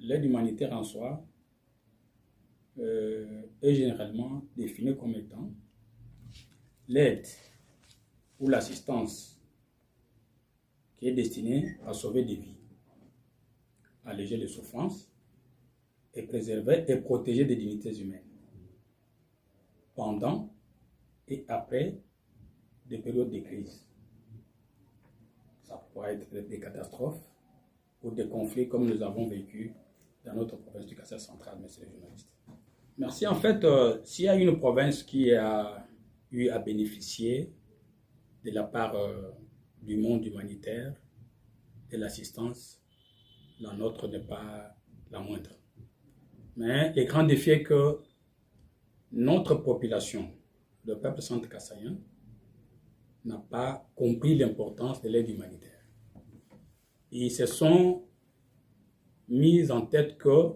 l'aide humanitaire en soi est généralement définie comme étant l'aide ou l'assistance qui est destinée à sauver des vies, alléger les souffrances et préserver et protéger des dignités humaines pendant et après des périodes de crise. Ça pourrait être des catastrophes ou des conflits comme nous avons vécu dans notre province du Kassai central, monsieur le journaliste. Merci. En fait, s'il y a une province qui a eu à bénéficier de la part du monde humanitaire, de l'assistance, la nôtre n'est pas la moindre. Mais le grand défi est que notre population, le peuple centre-kassaïen, n'a pas compris l'importance de l'aide humanitaire. Ils se sont mis en tête que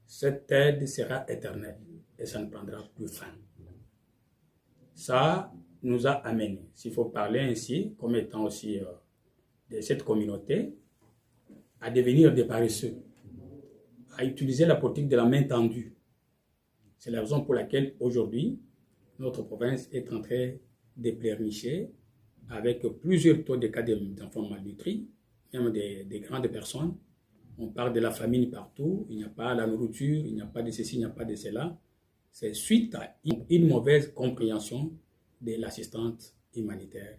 cette aide sera éternelle et ça ne prendra plus fin. Ça nous a amené, s'il faut parler ainsi, comme étant aussi de cette communauté, à devenir des paresseux, à utiliser la politique de la main tendue. C'est la raison pour laquelle aujourd'hui, notre province est en train de pleurnicher avec plusieurs taux de cas d'enfants malnutris, même des grandes personnes. On parle de la famine partout, il n'y a pas la nourriture, il n'y a pas de ceci, il n'y a pas de cela. C'est suite à une mauvaise compréhension de l'assistance humanitaire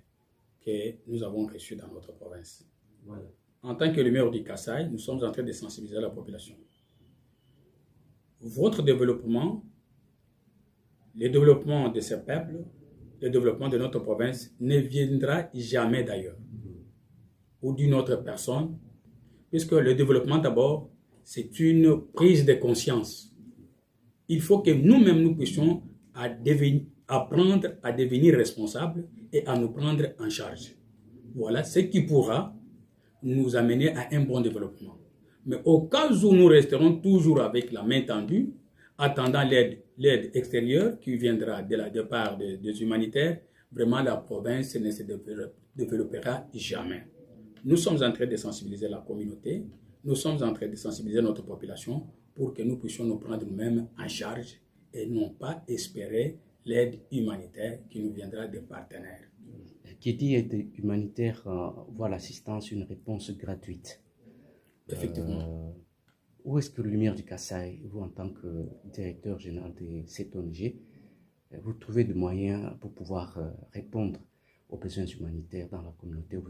que nous avons reçue dans notre province. Voilà. En tant que le maire du Kassai, nous sommes en train de sensibiliser la population. Votre développement, le développement de ce peuple, le développement de notre province ne viendra jamais d'ailleurs ou d'une autre personne, puisque le développement d'abord, c'est une prise de conscience. Il faut que nous-mêmes nous puissions apprendre à devenir responsables et à nous prendre en charge. Voilà ce qui pourra nous amener à un bon développement. Mais au cas où nous resterons toujours avec la main tendue, attendant l'aide extérieure qui viendra de la part des humanitaires, vraiment la province ne se développera jamais. Nous sommes en train de sensibiliser la communauté, nous sommes en train de sensibiliser notre population pour que nous puissions nous prendre nous-mêmes en charge et non pas espérer l'aide humanitaire qui nous viendra des partenaires. Qui dit aide humanitaire voit l'assistance une réponse gratuite. Effectivement. Où est-ce que Lumière du Kassai, vous en tant que directeur général de cette ONG, vous trouvez des moyens pour pouvoir répondre aux besoins humanitaires dans la communauté où vous